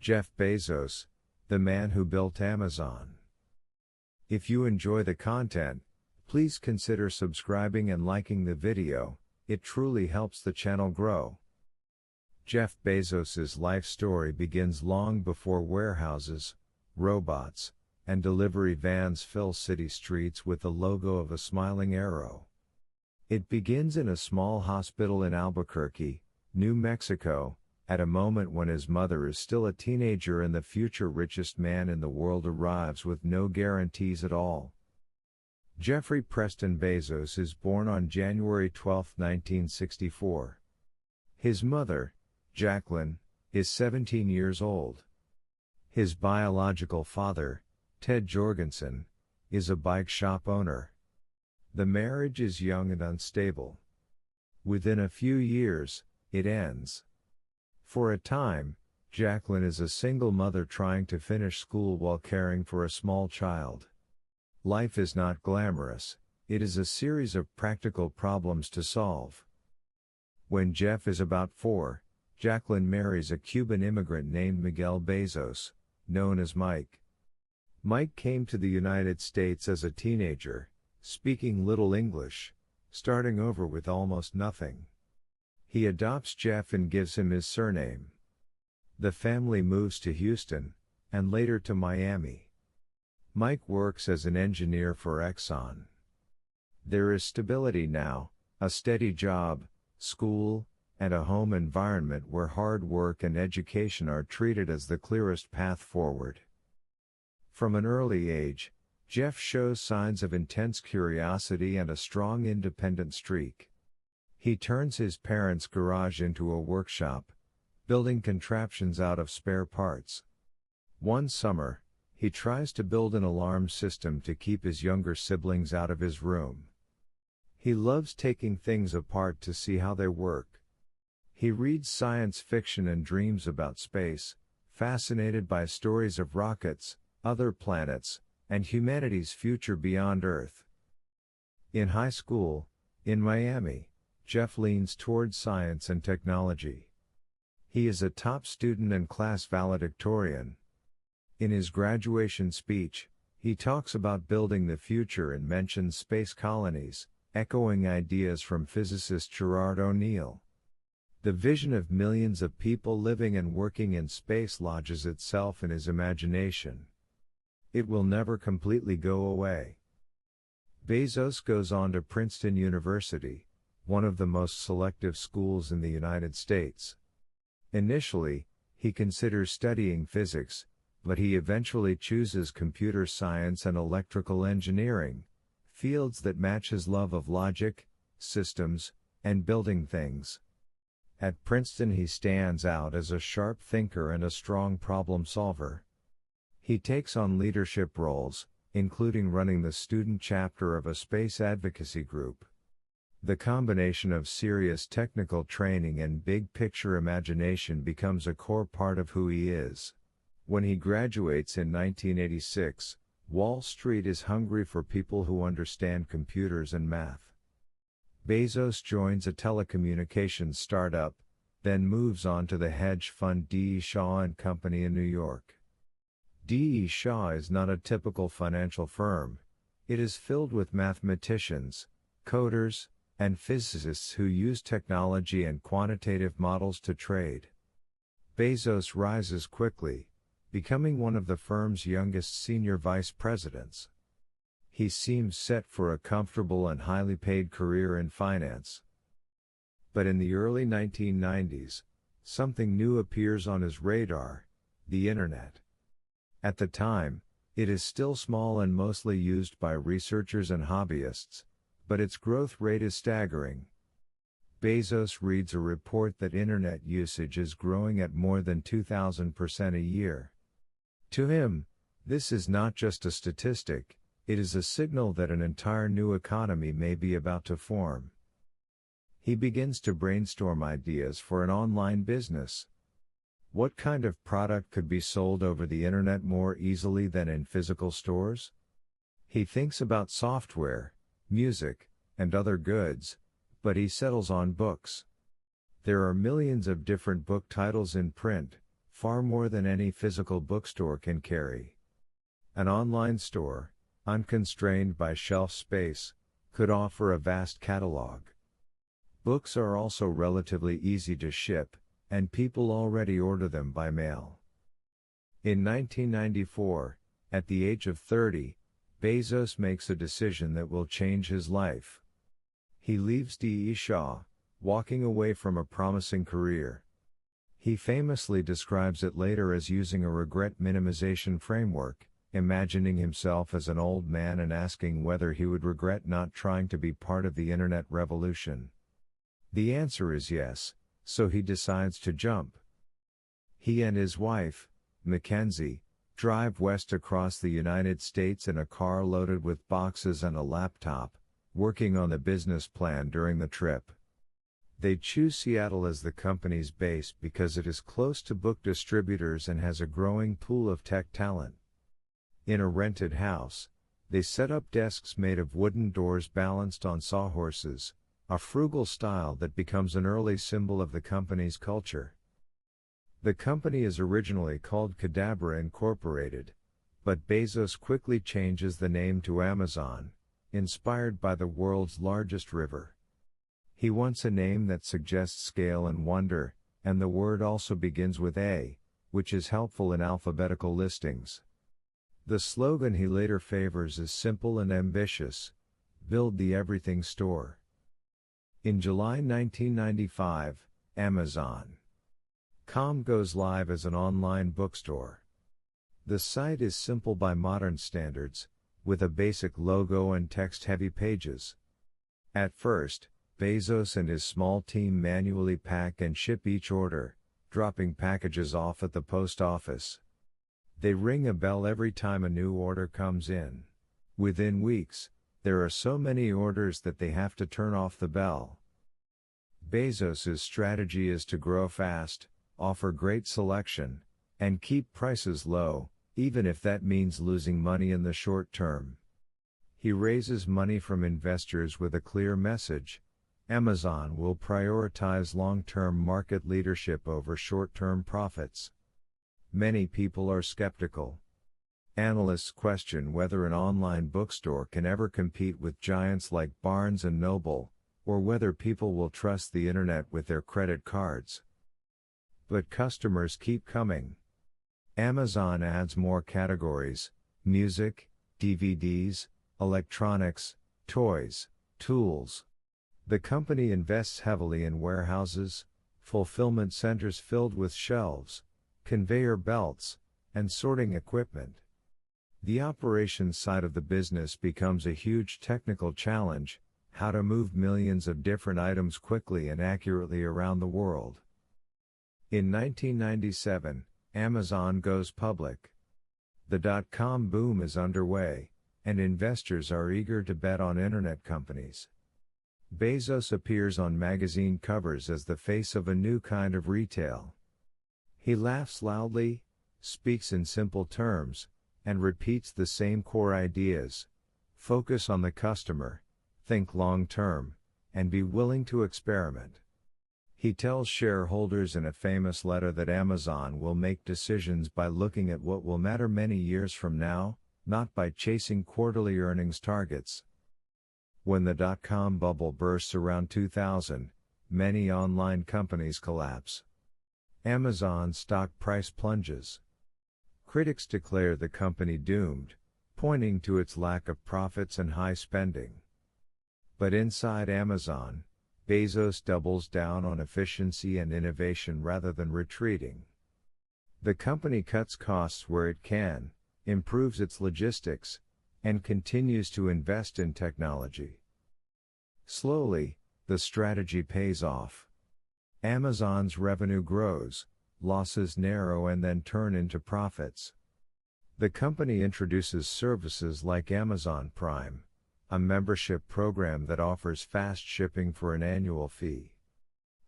Jeff Bezos, the man who built Amazon. If you enjoy the content, please consider subscribing and liking the video. It truly helps the channel grow. Jeff Bezos' life story begins long before warehouses, robots, and delivery vans fill city streets with the logo of a smiling arrow. It begins in a small hospital in Albuquerque, New Mexico, at a moment when his mother is still a teenager and the future richest man in the world arrives with no guarantees at all. Jeffrey Preston Bezos is born on January 12, 1964. His mother, Jacqueline, is 17 years old. His biological father, Ted Jorgensen, is a bike shop owner. The marriage is young and unstable. Within a few years, it ends. For a time, Jacqueline is a single mother trying to finish school while caring for a small child. Life is not glamorous, it is a series of practical problems to solve. When Jeff is about 4, Jacqueline marries a Cuban immigrant named Miguel Bezos, known as Mike. Mike came to the United States as a teenager, speaking little English, starting over with almost nothing. He adopts Jeff and gives him his surname. The family moves to Houston, and later to Miami. Mike works as an engineer for Exxon. There is stability now, a steady job, school, and a home environment where hard work and education are treated as the clearest path forward. From an early age, Jeff shows signs of intense curiosity and a strong independent streak. He turns his parents' garage into a workshop, building contraptions out of spare parts. One summer, he tries to build an alarm system to keep his younger siblings out of his room. He loves taking things apart to see how they work. He reads science fiction and dreams about space, fascinated by stories of rockets, other planets, and humanity's future beyond Earth. In high school, in Miami, Jeff leans toward science and technology. He is a top student and class valedictorian. In his graduation speech, he talks about building the future and mentions space colonies, echoing ideas from physicist Gerard O'Neill. The vision of millions of people living and working in space lodges itself in his imagination. It will never completely go away. Bezos goes on to Princeton University, one of the most selective schools in the United States. Initially, he considers studying physics, but he eventually chooses computer science and electrical engineering, fields that match his love of logic, systems, and building things. At Princeton he stands out as a sharp thinker and a strong problem solver. He takes on leadership roles, including running the student chapter of a space advocacy group. The combination of serious technical training and big-picture imagination becomes a core part of who he is. When he graduates in 1986, Wall Street is hungry for people who understand computers and math. Bezos joins a telecommunications startup, then moves on to the hedge fund D. E. Shaw & Company in New York. D. E. Shaw is not a typical financial firm. It is filled with mathematicians, coders, and physicists who use technology and quantitative models to trade. Bezos rises quickly, becoming one of the firm's youngest senior vice presidents. He seems set for a comfortable and highly paid career in finance. But in the early 1990s, something new appears on his radar: the Internet. At the time, it is still small and mostly used by researchers and hobbyists, but its growth rate is staggering. Bezos reads a report that Internet usage is growing at more than 2,000% a year. To him, this is not just a statistic, it is a signal that an entire new economy may be about to form. He begins to brainstorm ideas for an online business. What kind of product could be sold over the Internet more easily than in physical stores? He thinks about software, music, and other goods, but he settles on books. There are millions of different book titles in print, far more than any physical bookstore can carry. An online store, unconstrained by shelf space, could offer a vast catalog. Books are also relatively easy to ship, and people already order them by mail. In 1994, at the age of 30, Bezos makes a decision that will change his life. He leaves D.E. Shaw, walking away from a promising career. He famously describes it later as using a regret minimization framework, imagining himself as an old man and asking whether he would regret not trying to be part of the internet revolution. The answer is yes, so he decides to jump. He and his wife, Mackenzie, drive west across the United States in a car loaded with boxes and a laptop, working on the business plan during the trip. They choose Seattle as the company's base because it is close to book distributors and has a growing pool of tech talent. In a rented house, they set up desks made of wooden doors balanced on sawhorses, a frugal style that becomes an early symbol of the company's culture. The company is originally called Cadabra Incorporated, but Bezos quickly changes the name to Amazon, inspired by the world's largest river. He wants a name that suggests scale and wonder, and the word also begins with A, which is helpful in alphabetical listings. The slogan he later favors is simple and ambitious: build the everything store. In July 1995, Amazon.com goes live as an online bookstore. The site is simple by modern standards, with a basic logo and text-heavy pages. At first, Bezos and his small team manually pack and ship each order, dropping packages off at the post office. They ring a bell every time a new order comes in. Within weeks, there are so many orders that they have to turn off the bell. Bezos's strategy is to grow fast, offer great selection, and keep prices low, even if that means losing money in the short term. He raises money from investors with a clear message: Amazon will prioritize long-term market leadership over short-term profits. Many people are skeptical. Analysts question whether an online bookstore can ever compete with giants like Barnes & Noble, or whether people will trust the internet with their credit cards. But customers keep coming. Amazon adds more categories: music, DVDs, electronics, toys, tools. The company invests heavily in warehouses, fulfillment centers filled with shelves, conveyor belts, and sorting equipment. The operations side of the business becomes a huge technical challenge: how to move millions of different items quickly and accurately around the world. In 1997, Amazon goes public. The dot-com boom is underway, and investors are eager to bet on internet companies. Bezos appears on magazine covers as the face of a new kind of retail. He laughs loudly, speaks in simple terms, and repeats the same core ideas: focus on the customer, think long-term, and be willing to experiment. He tells shareholders in a famous letter that Amazon will make decisions by looking at what will matter many years from now, not by chasing quarterly earnings targets. When the dot-com bubble bursts around 2000, many online companies collapse. Amazon's stock price plunges. Critics declare the company doomed, pointing to its lack of profits and high spending. But inside Amazon, Bezos doubles down on efficiency and innovation rather than retreating. The company cuts costs where it can, improves its logistics, and continues to invest in technology. Slowly, the strategy pays off. Amazon's revenue grows, losses narrow and then turn into profits. The company introduces services like Amazon Prime, a membership program that offers fast shipping for an annual fee.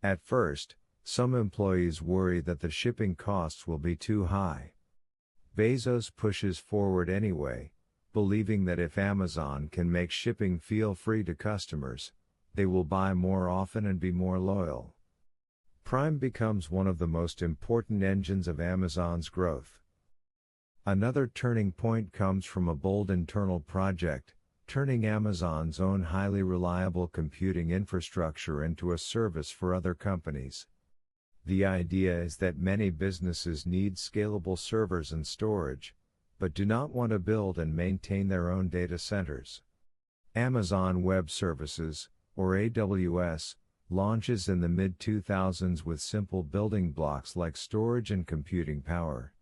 At first, some employees worry that the shipping costs will be too high. Bezos pushes forward anyway, believing that if Amazon can make shipping feel free to customers, they will buy more often and be more loyal. Prime becomes one of the most important engines of Amazon's growth. Another turning point comes from a bold internal project, turning Amazon's own highly reliable computing infrastructure into a service for other companies. The idea is that many businesses need scalable servers and storage, but do not want to build and maintain their own data centers. Amazon Web Services, or AWS, launches in the mid-2000s with simple building blocks like storage and computing power.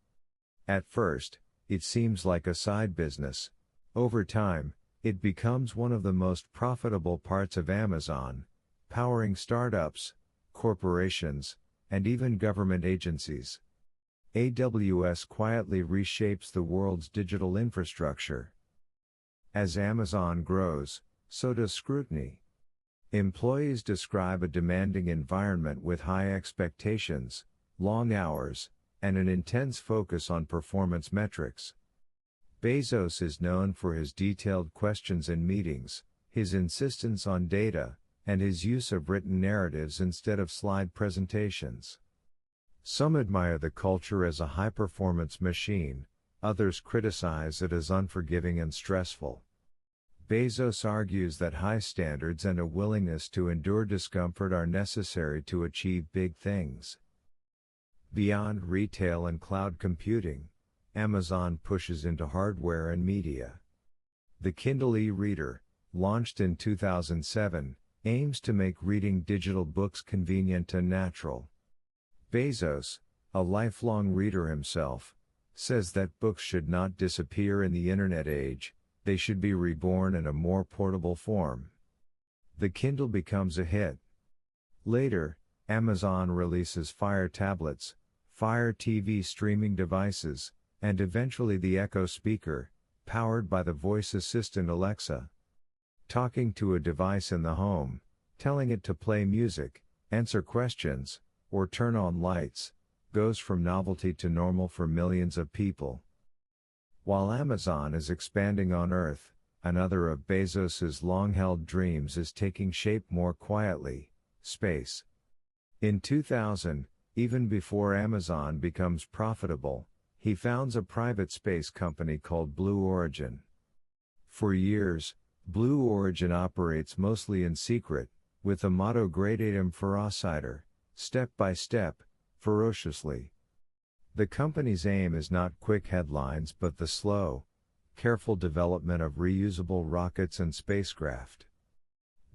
At first, it seems like a side business. Over time, it becomes one of the most profitable parts of Amazon, powering startups, corporations, and even government agencies. AWS quietly reshapes the world's digital infrastructure. As Amazon grows, so does scrutiny. Employees describe a demanding environment with high expectations, long hours, and an intense focus on performance metrics. Bezos is known for his detailed questions in meetings, his insistence on data, and his use of written narratives instead of slide presentations. Some admire the culture as a high-performance machine, others criticize it as unforgiving and stressful. Bezos argues that high standards and a willingness to endure discomfort are necessary to achieve big things. Beyond retail and cloud computing, Amazon pushes into hardware and media. The Kindle e-reader, launched in 2007, aims to make reading digital books convenient and natural. Bezos, a lifelong reader himself, says that books should not disappear in the internet age, they should be reborn in a more portable form. The Kindle becomes a hit. Later, Amazon releases Fire tablets, Fire TV streaming devices, and eventually the Echo speaker, powered by the voice assistant Alexa. Talking to a device in the home, telling it to play music, answer questions, or turn on lights, goes from novelty to normal for millions of people. While Amazon is expanding on Earth, another of Bezos's long-held dreams is taking shape more quietly: space. In 2000, even before Amazon becomes profitable, he founds a private space company called Blue Origin. For years, Blue Origin operates mostly in secret, with the motto Gradatum Ferocitor, step by step, ferociously. The company's aim is not quick headlines but the slow, careful development of reusable rockets and spacecraft.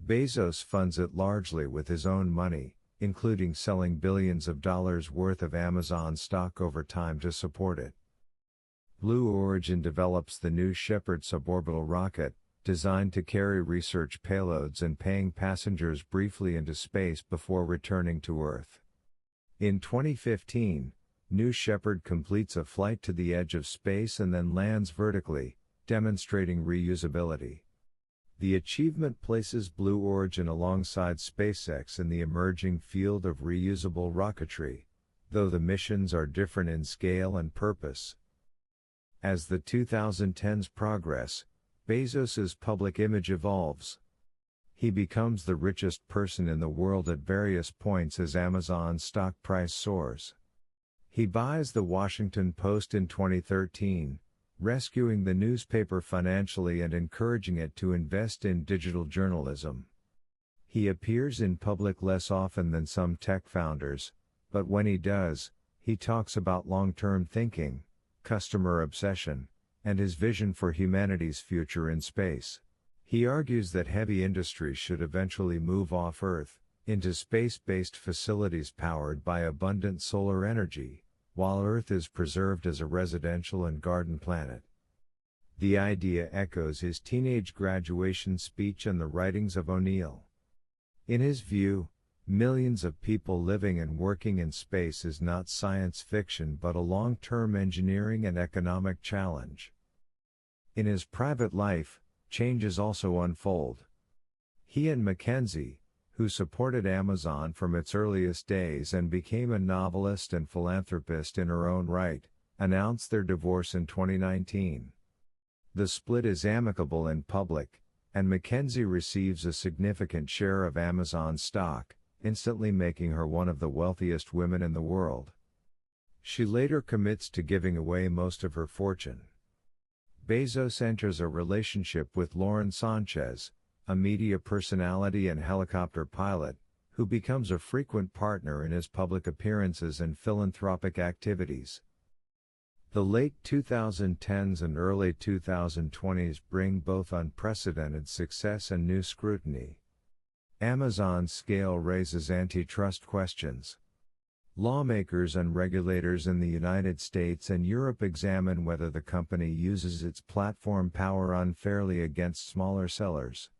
Bezos funds it largely with his own money, including selling billions of dollars worth of Amazon stock over time to support it. Blue Origin develops the New Shepard suborbital rocket, designed to carry research payloads and paying passengers briefly into space before returning to Earth. In 2015, New Shepard completes a flight to the edge of space and then lands vertically, demonstrating reusability. The achievement places Blue Origin alongside SpaceX in the emerging field of reusable rocketry, though the missions are different in scale and purpose. As the 2010s progress, Bezos's public image evolves. He becomes the richest person in the world at various points as Amazon's stock price soars. He buys the Washington Post in 2013, rescuing the newspaper financially and encouraging it to invest in digital journalism. He appears in public less often than some tech founders, but when he does, he talks about long-term thinking, customer obsession, and his vision for humanity's future in space. He argues that heavy industries should eventually move off Earth, into space-based facilities powered by abundant solar energy, while Earth is preserved as a residential and garden planet. The idea echoes his teenage graduation speech and the writings of O'Neill. In his view, millions of people living and working in space is not science fiction but a long-term engineering and economic challenge. In his private life, changes also unfold. He and Mackenzie, who supported Amazon from its earliest days and became a novelist and philanthropist in her own right, announced their divorce in 2019. The split is amicable in public, and Mackenzie receives a significant share of Amazon stock, instantly making her one of the wealthiest women in the world. She later commits to giving away most of her fortune. Bezos enters a relationship with Lauren Sanchez, a media personality and helicopter pilot, who becomes a frequent partner in his public appearances and philanthropic activities. The late 2010s and early 2020s bring both unprecedented success and new scrutiny. Amazon's scale raises antitrust questions. Lawmakers and regulators in the United States and Europe examine whether the company uses its platform power unfairly against smaller sellers.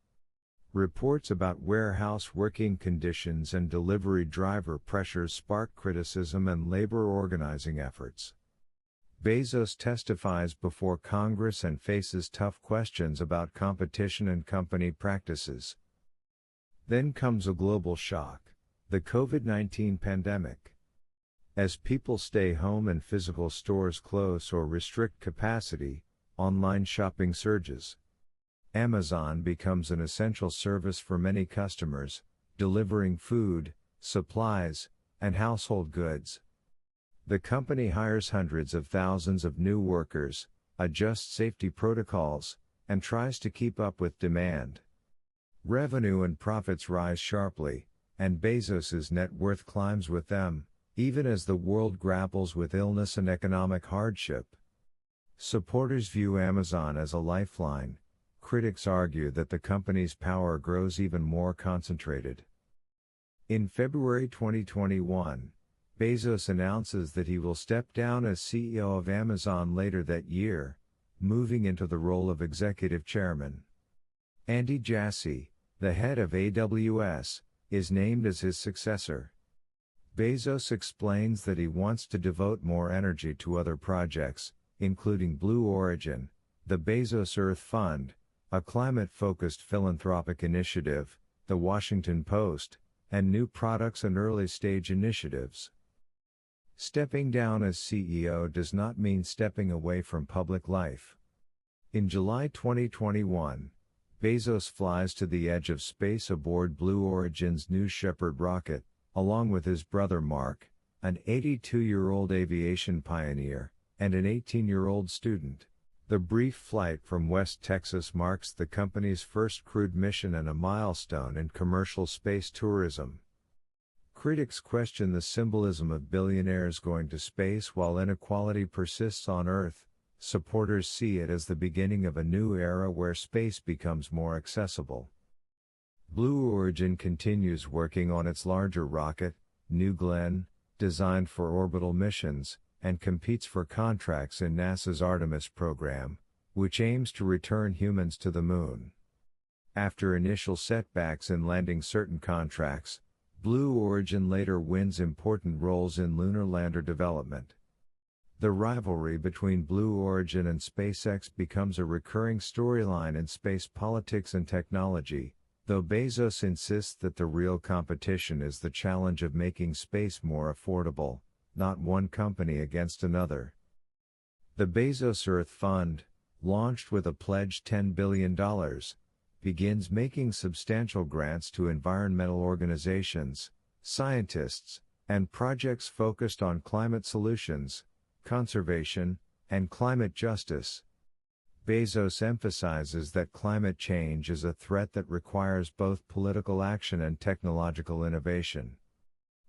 Reports about warehouse working conditions and delivery driver pressures spark criticism and labor organizing efforts. Bezos testifies before Congress and faces tough questions about competition and company practices. Then comes a global shock: the COVID-19 pandemic. As people stay home and physical stores close or restrict capacity, online shopping surges. Amazon becomes an essential service for many customers, delivering food, supplies, and household goods. The company hires hundreds of thousands of new workers, adjusts safety protocols, and tries to keep up with demand. Revenue and profits rise sharply, and Bezos's net worth climbs with them, even as the world grapples with illness and economic hardship. Supporters view Amazon as a lifeline. Critics argue that the company's power grows even more concentrated. In February 2021, Bezos announces that he will step down as CEO of Amazon later that year, moving into the role of executive chairman. Andy Jassy, the head of AWS, is named as his successor. Bezos explains that he wants to devote more energy to other projects, including Blue Origin, the Bezos Earth Fund, a climate-focused philanthropic initiative, The Washington Post, and new products and early-stage initiatives. Stepping down as CEO does not mean stepping away from public life. In July 2021, Bezos flies to the edge of space aboard Blue Origin's New Shepard rocket, along with his brother Mark, an 82-year-old aviation pioneer, and an 18-year-old student. The brief flight from West Texas marks the company's first crewed mission and a milestone in commercial space tourism. Critics question the symbolism of billionaires going to space while inequality persists on Earth. Supporters see it as the beginning of a new era where space becomes more accessible. Blue Origin continues working on its larger rocket, New Glenn, designed for orbital missions, and competes for contracts in NASA's Artemis program, which aims to return humans to the Moon. After initial setbacks in landing certain contracts, Blue Origin later wins important roles in lunar lander development. The rivalry between Blue Origin and SpaceX becomes a recurring storyline in space politics and technology, though Bezos insists that the real competition is the challenge of making space more affordable, not one company against another. The Bezos Earth Fund, launched with a pledged $10 billion, begins making substantial grants to environmental organizations, scientists, and projects focused on climate solutions, conservation, and climate justice. Bezos emphasizes that climate change is a threat that requires both political action and technological innovation.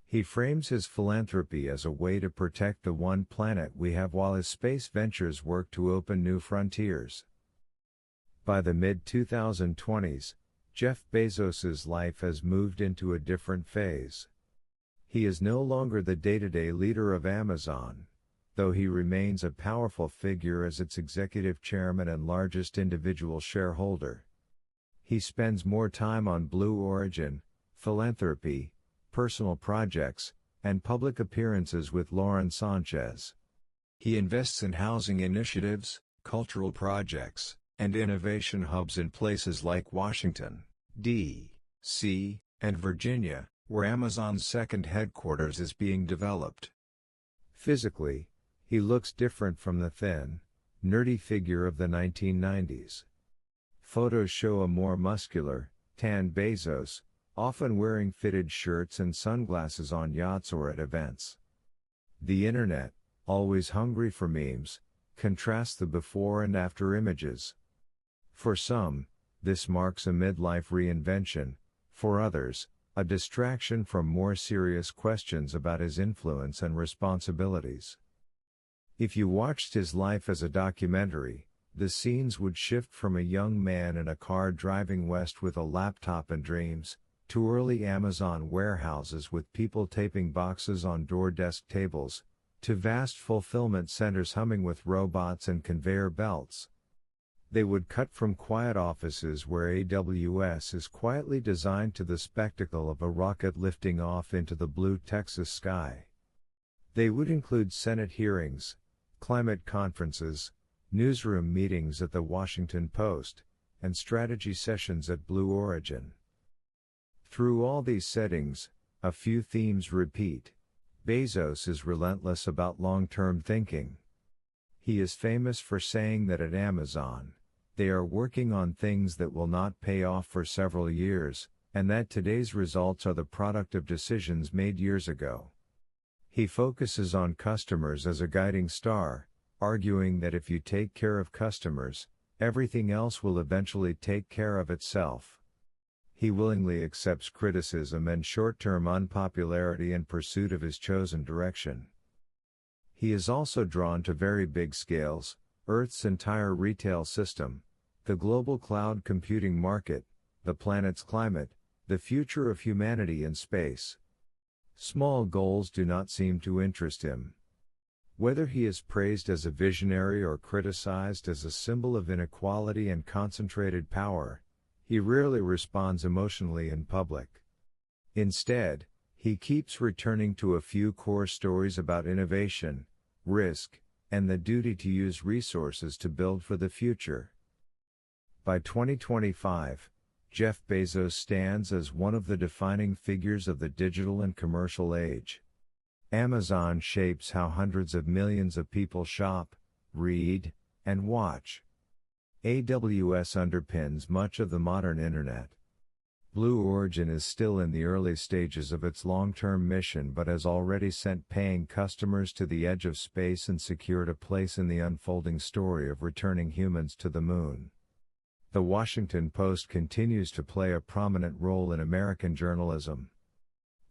He frames his philanthropy as a way to protect the one planet we have while his space ventures work to open new frontiers. By the mid-2020s, Jeff Bezos's life has moved into a different phase. He is no longer the day-to-day leader of Amazon, though he remains a powerful figure as its executive chairman and largest individual shareholder. He spends more time on Blue Origin, philanthropy, personal projects, and public appearances with Lauren Sanchez. He invests in housing initiatives, cultural projects, and innovation hubs in places like Washington, D.C., and Virginia, where Amazon's second headquarters is being developed. Physically, he looks different from the thin, nerdy figure of the 1990s. Photos show a more muscular, tan Bezos, often wearing fitted shirts and sunglasses on yachts or at events. The internet, always hungry for memes, contrasts the before and after images. For some, this marks a midlife reinvention, for others, a distraction from more serious questions about his influence and responsibilities. If you watched his life as a documentary, the scenes would shift from a young man in a car driving west with a laptop and dreams, to early Amazon warehouses with people taping boxes on door desk tables, to vast fulfillment centers humming with robots and conveyor belts. They would cut from quiet offices where AWS is quietly designed to the spectacle of a rocket lifting off into the blue Texas sky. They would include Senate hearings, climate conferences, newsroom meetings at the Washington Post, and strategy sessions at Blue Origin. Through all these settings, a few themes repeat. Bezos is relentless about long-term thinking. He is famous for saying that at Amazon, they are working on things that will not pay off for several years, and that today's results are the product of decisions made years ago. He focuses on customers as a guiding star, arguing that if you take care of customers, everything else will eventually take care of itself. He willingly accepts criticism and short-term unpopularity in pursuit of his chosen direction. He is also drawn to very big scales, Earth's entire retail system, the global cloud computing market, the planet's climate, the future of humanity in space. Small goals do not seem to interest him. Whether he is praised as a visionary or criticized as a symbol of inequality and concentrated power, he rarely responds emotionally in public. Instead, he keeps returning to a few core stories about innovation, risk, and the duty to use resources to build for the future. By 2025, Jeff Bezos stands as one of the defining figures of the digital and commercial age. Amazon shapes how hundreds of millions of people shop, read, and watch. AWS underpins much of the modern internet. Blue Origin is still in the early stages of its long-term mission but has already sent paying customers to the edge of space and secured a place in the unfolding story of returning humans to the moon. The Washington Post continues to play a prominent role in American journalism.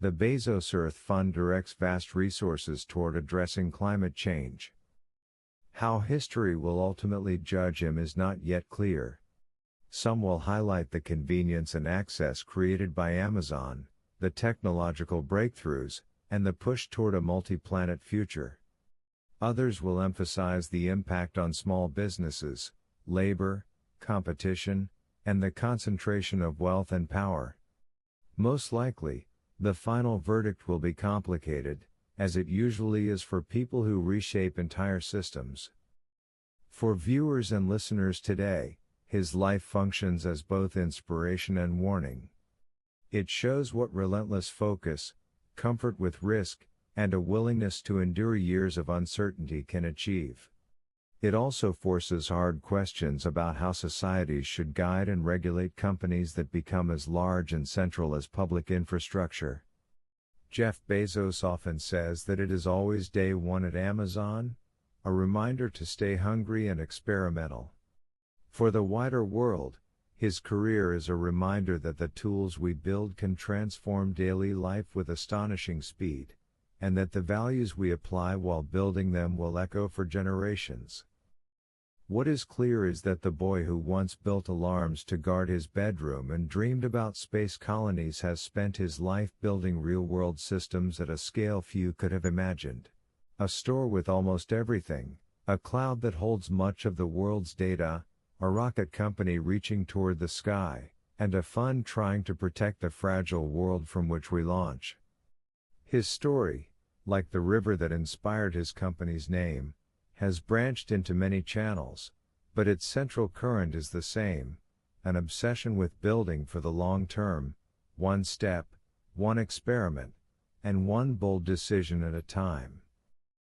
The Bezos Earth Fund directs vast resources toward addressing climate change. How history will ultimately judge him is not yet clear. Some will highlight the convenience and access created by Amazon, the technological breakthroughs, and the push toward a multi-planet future. Others will emphasize the impact on small businesses, labor, competition, and the concentration of wealth and power. Most likely, the final verdict will be complicated, as it usually is for people who reshape entire systems. For viewers and listeners today, his life functions as both inspiration and warning. It shows what relentless focus, comfort with risk, and a willingness to endure years of uncertainty can achieve. It also forces hard questions about how societies should guide and regulate companies that become as large and central as public infrastructure. Jeff Bezos often says that it is always day one at Amazon, a reminder to stay hungry and experimental. For the wider world, his career is a reminder that the tools we build can transform daily life with astonishing speed, and that the values we apply while building them will echo for generations. What is clear is that the boy who once built alarms to guard his bedroom and dreamed about space colonies has spent his life building real-world systems at a scale few could have imagined. A store with almost everything, a cloud that holds much of the world's data, a rocket company reaching toward the sky, and a fund trying to protect the fragile world from which we launch. His story, like the river that inspired his company's name, has branched into many channels, but its central current is the same, an obsession with building for the long term, one step, one experiment, and one bold decision at a time.